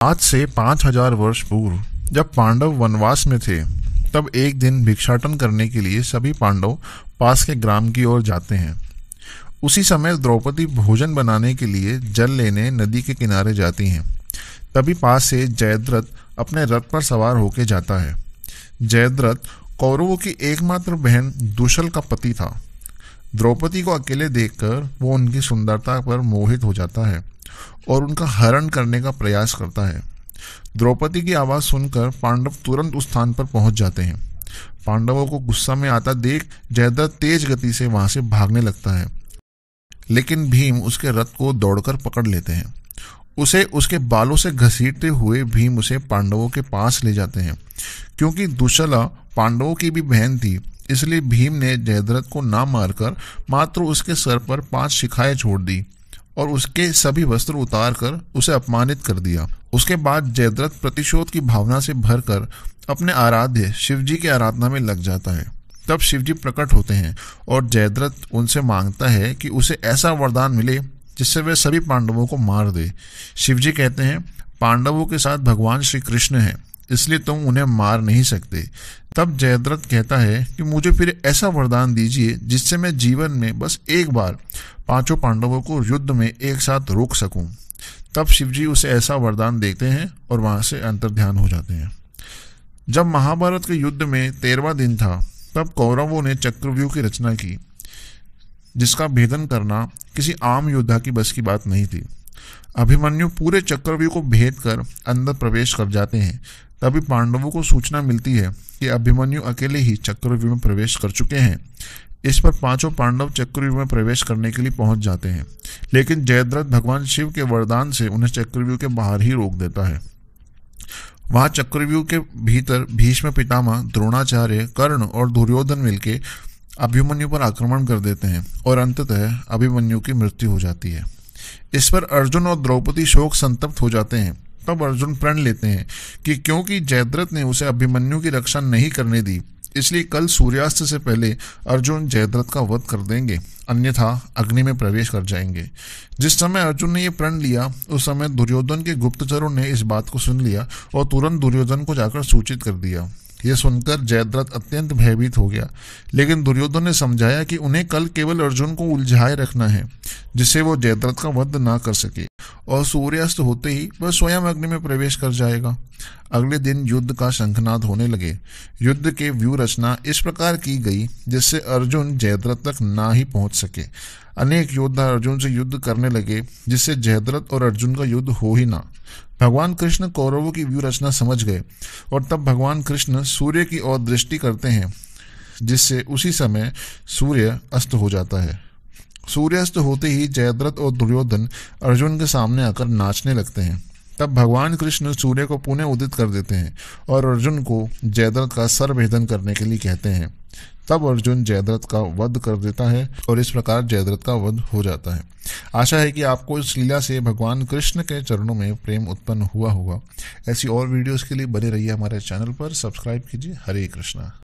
आज से 5000 वर्ष पूर्व जब पांडव वनवास में थे, तब एक दिन भिक्षाटन करने के लिए सभी पांडव पास के ग्राम की ओर जाते हैं। उसी समय द्रौपदी भोजन बनाने के लिए जल लेने नदी के किनारे जाती हैं। तभी पास से जयद्रथ अपने रथ पर सवार होकर जाता है। जयद्रथ कौरवों की एकमात्र बहन दुशल का पति था। द्रौपदी को अकेले देखकर वो उनकी सुंदरता पर मोहित हो जाता है और उनका हरण करने का प्रयास करता है। द्रौपदी की आवाज सुनकर पांडव तुरंत उस स्थान पर पहुंच जाते हैं। पांडवों को गुस्सा में आता देख जयद्रथ तेज गति से वहां से भागने लगता है, लेकिन भीम उसके रथ को दौड़कर पकड़ लेते हैं। उसे उसके बालों से घसीटते हुए भीम उसे पांडवों के पास ले जाते हैं। क्योंकि दुशला पांडवों की भी बहन थी, इसलिए भीम ने जयद्रथ को ना मारकर मात्र उसके सर पर 5 शिखाएं छोड़ दी और उसके सभी वस्त्र उतार कर उसे अपमानित कर दिया। उसके बाद जयद्रथ प्रतिशोध की भावना से भरकर अपने आराध्य शिवजी की आराधना में लग जाता है। तब शिवजी प्रकट होते हैं और जयद्रथ उनसे मांगता है कि उसे ऐसा वरदान मिले जिससे वे सभी पांडवों को मार दे। शिवजी कहते हैं, पांडवों के साथ भगवान श्री कृष्ण हैं, इसलिए तुम उन्हें मार नहीं सकते। तब जयद्रथ कहता है कि मुझे फिर ऐसा वरदान दीजिए जिससे मैं जीवन में बस एक बार 5 पांडवों को युद्ध में एक साथ रोक सकूं। तब शिवजी उसे ऐसा वरदान देते हैं और वहां से अंतर्ध्यान हो जाते हैं। जब महाभारत के युद्ध में 13वां दिन था, तब कौरवों ने चक्रव्यूह की रचना की, जिसका भेदन करना किसी आम योद्धा की बस की बात नहीं थी। अभिमन्यु पूरे चक्रव्यूह को भेद कर अंदर प्रवेश कर जाते हैं। तभी पांडवों को सूचना मिलती है कि अभिमन्यु अकेले ही चक्रव्यूह में प्रवेश कर चुके हैं। इस पर 5 पांडव चक्रव्यूह में प्रवेश करने के लिए पहुंच जाते हैं, लेकिन जयद्रथ भगवान शिव के वरदान से उन्हें चक्रव्यूह के बाहर ही रोक देता है। वहां चक्रव्यूह के भीतर भीष्म पितामह, द्रोणाचार्य, कर्ण और दुर्योधन मिलकर अभिमन्यु पर आक्रमण कर देते हैं और अंततः अभिमन्यु की मृत्यु हो जाती है। इस पर अर्जुन और द्रौपदी शोक संतप्त हो जाते हैं। तब अर्जुन प्रण लेते हैं कि क्योंकि जयद्रथ ने उसे अभिमन्यु की रक्षा नहीं करने दी, इसलिए कल सूर्यास्त से पहले अर्जुन जयद्रथ का वध कर देंगे, अन्यथा अग्नि में प्रवेश कर जाएंगे। जिस समय अर्जुन ने यह प्रण लिया, उस समय दुर्योधन के गुप्तचरों ने इस बात को सुन लिया और तुरंत दुर्योधन को जाकर सूचित कर दिया। यह सुनकर जयद्रथ अत्यंत भयभीत हो गया, लेकिन दुर्योधन ने समझाया कि उन्हें कल केवल अर्जुन को उलझाए रखना है, जिससे वो जयद्रथ का वध ना कर सके, और सूर्यास्त होते ही वह स्वयं अग्नि में प्रवेश कर जाएगा। अगले दिन युद्ध का शंखनाद होने लगे। युद्ध के व्यूह रचना इस प्रकार की गई जिससे अर्जुन जयद्रथ तक ना ही पहुंच सके। अनेक योद्धा अर्जुन से युद्ध करने लगे, जिससे जयद्रथ और अर्जुन का युद्ध हो ही ना। भगवान कृष्ण कौरवों की व्यूह रचना समझ गए और तब भगवान कृष्ण सूर्य की ओर दृष्टि करते हैं, जिससे उसी समय सूर्य अस्त हो जाता है। सूर्यास्त होते ही जयद्रथ और दुर्योधन अर्जुन के सामने आकर नाचने लगते हैं। तब भगवान कृष्ण सूर्य को पुनः उदित कर देते हैं और अर्जुन को जयद्रथ का सर भेदन करने के लिए कहते हैं। तब अर्जुन जयद्रथ का वध कर देता है और इस प्रकार जयद्रथ का वध हो जाता है। आशा है कि आपको इस लीला से भगवान कृष्ण के चरणों में प्रेम उत्पन्न हुआ होगा। ऐसी और वीडियोस के लिए बने रहिए हमारे चैनल पर, सब्सक्राइब कीजिए। हरे कृष्णा।